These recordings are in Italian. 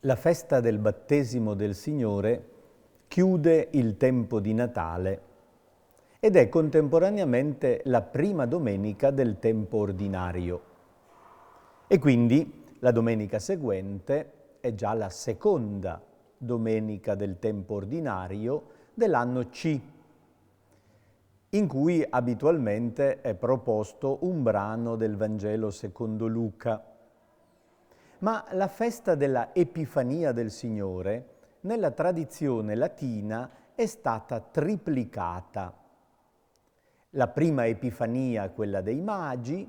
La festa del battesimo del Signore chiude il tempo di Natale ed è contemporaneamente la prima domenica del tempo ordinario. E quindi la domenica seguente è già la seconda domenica del tempo ordinario dell'anno C, in cui abitualmente è proposto un brano del Vangelo secondo Luca. Ma la festa della Epifania del Signore, nella tradizione latina, è stata triplicata. La prima Epifania è quella dei Magi,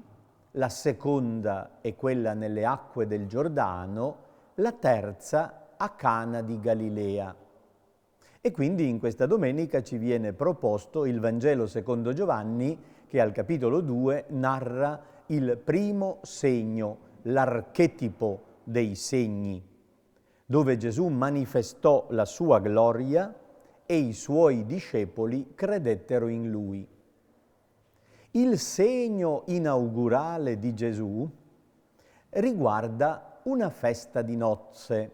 la seconda è quella nelle acque del Giordano, la terza a Cana di Galilea. E quindi in questa domenica ci viene proposto il Vangelo secondo Giovanni, che al capitolo 2 narra il primo segno, l'archetipo dei segni, dove Gesù manifestò la sua gloria e i suoi discepoli credettero in lui. Il segno inaugurale di Gesù riguarda una festa di nozze,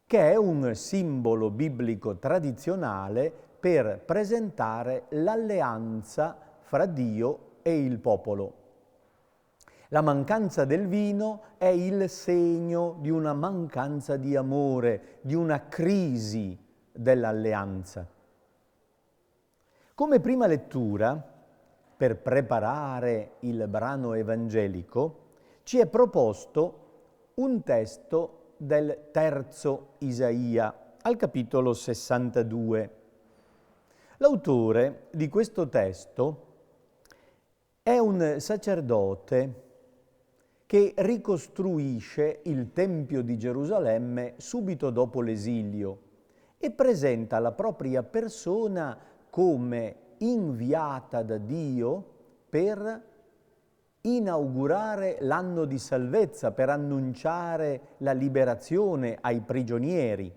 che è un simbolo biblico tradizionale per presentare l'alleanza fra Dio e il popolo. La mancanza del vino è il segno di una mancanza di amore, di una crisi dell'alleanza. Come prima lettura, per preparare il brano evangelico, ci è proposto un testo del terzo Isaia, al capitolo 62. L'autore di questo testo è un sacerdote che ricostruisce il Tempio di Gerusalemme subito dopo l'esilio e presenta la propria persona come inviata da Dio per inaugurare l'anno di salvezza, per annunciare la liberazione ai prigionieri,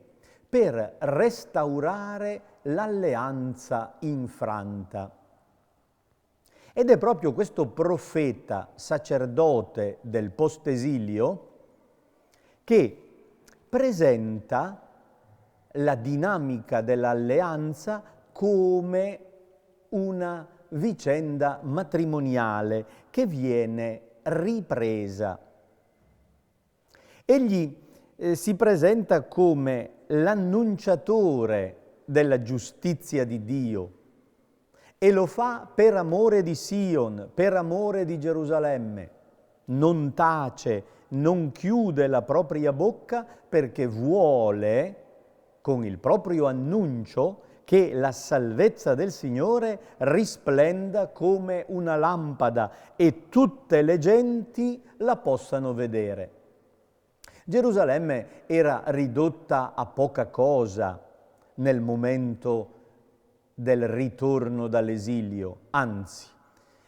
per restaurare l'alleanza infranta. Ed è proprio questo profeta, sacerdote del post-esilio, che presenta la dinamica dell'alleanza come una vicenda matrimoniale che viene ripresa. Egli si presenta come l'annunciatore della giustizia di Dio, e lo fa per amore di Sion, per amore di Gerusalemme. Non tace, non chiude la propria bocca perché vuole, con il proprio annuncio, che la salvezza del Signore risplenda come una lampada e tutte le genti la possano vedere. Gerusalemme era ridotta a poca cosa nel momento del ritorno dall'esilio, anzi,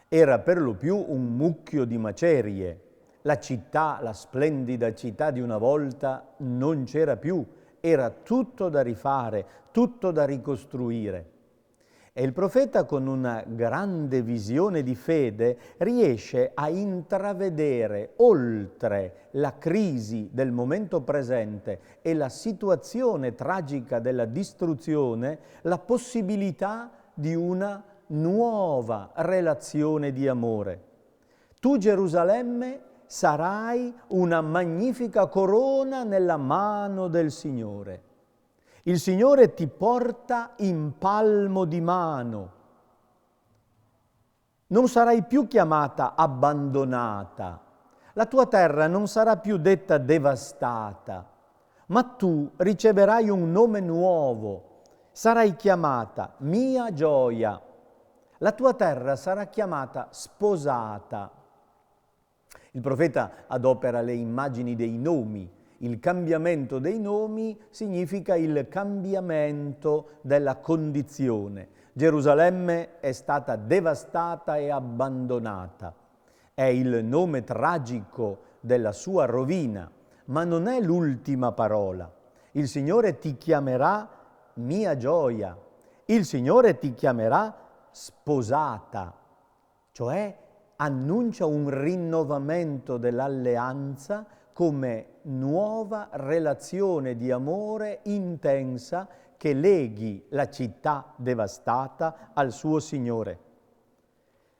era per lo più un mucchio di macerie. La città, la splendida città di una volta, non c'era più, era tutto da rifare, tutto da ricostruire. E il profeta, con una grande visione di fede, riesce a intravedere oltre la crisi del momento presente e la situazione tragica della distruzione, la possibilità di una nuova relazione di amore. Tu, Gerusalemme, sarai una magnifica corona nella mano del Signore. Il Signore ti porta in palmo di mano. Non sarai più chiamata abbandonata. La tua terra non sarà più detta devastata, ma tu riceverai un nome nuovo. Sarai chiamata mia gioia. La tua terra sarà chiamata sposata. Il profeta adopera le immagini dei nomi. Il cambiamento dei nomi significa il cambiamento della condizione. Gerusalemme è stata devastata e abbandonata. È il nome tragico della sua rovina, ma non è l'ultima parola. Il Signore ti chiamerà mia gioia. Il Signore ti chiamerà sposata, cioè annuncia un rinnovamento dell'alleanza come nuova relazione di amore intensa che leghi la città devastata al suo Signore.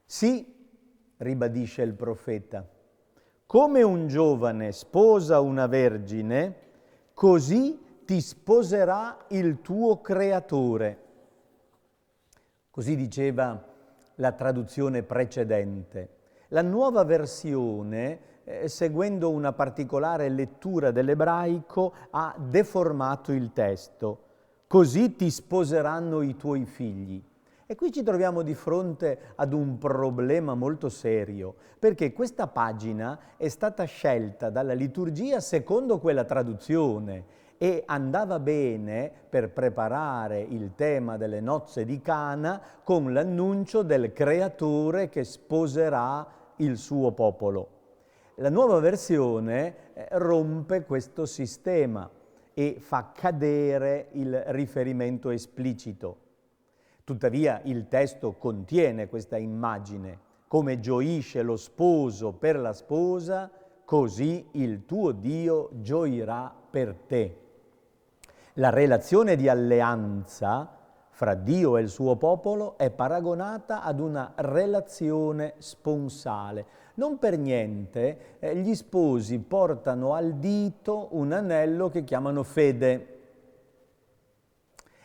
Sì, ribadisce il profeta, come un giovane sposa una vergine, così ti sposerà il tuo Creatore. Così diceva la traduzione precedente. La nuova versione, seguendo una particolare lettura dell'ebraico, ha deformato il testo. Così ti sposeranno i tuoi figli. E qui ci troviamo di fronte ad un problema molto serio, perché questa pagina è stata scelta dalla liturgia secondo quella traduzione e andava bene per preparare il tema delle nozze di Cana con l'annuncio del Creatore che sposerà il suo popolo. La nuova versione rompe questo sistema e fa cadere il riferimento esplicito. Tuttavia il testo contiene questa immagine: come gioisce lo sposo per la sposa, così il tuo Dio gioirà per te. La relazione di alleanza fra Dio e il suo popolo è paragonata ad una relazione sponsale. Non per niente gli sposi portano al dito un anello che chiamano fede.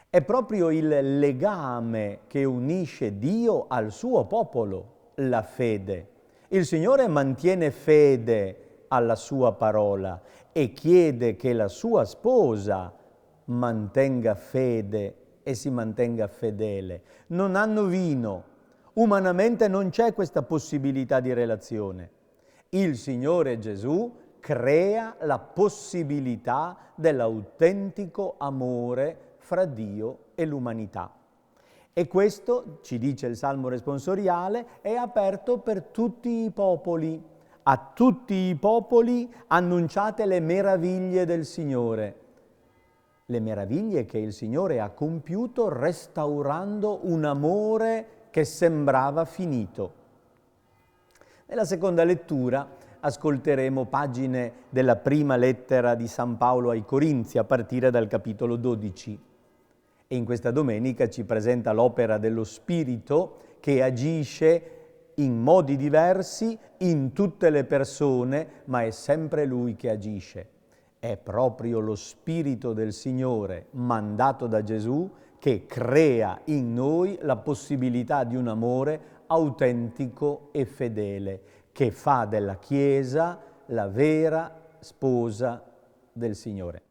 È proprio il legame che unisce Dio al suo popolo, la fede. Il Signore mantiene fede alla sua parola e chiede che la sua sposa mantenga fede e si mantenga fedele. Non hanno vino. Umanamente non c'è questa possibilità di relazione. Il Signore Gesù crea la possibilità dell'autentico amore fra Dio e l'umanità. E questo, ci dice il Salmo responsoriale, è aperto per tutti i popoli. A tutti i popoli annunciate le meraviglie del Signore. Le meraviglie che il Signore ha compiuto restaurando un amore che sembrava finito. Nella seconda lettura ascolteremo pagine della prima lettera di San Paolo ai Corinzi, a partire dal capitolo 12. E in questa domenica ci presenta l'opera dello Spirito che agisce in modi diversi in tutte le persone, ma è sempre Lui che agisce. È proprio lo Spirito del Signore, mandato da Gesù, che crea in noi la possibilità di un amore autentico e fedele, che fa della Chiesa la vera sposa del Signore.